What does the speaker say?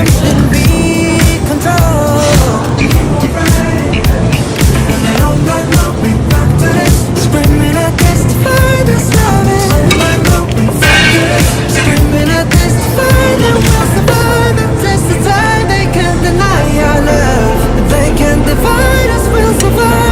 something we control. No, no, no, we rock to this. Screaming, I testify this love is. Oh my God, we rock to this. Screaming, I testify that we'll survive the test of time. They can't deny our love. They can't divide us, we'll survive.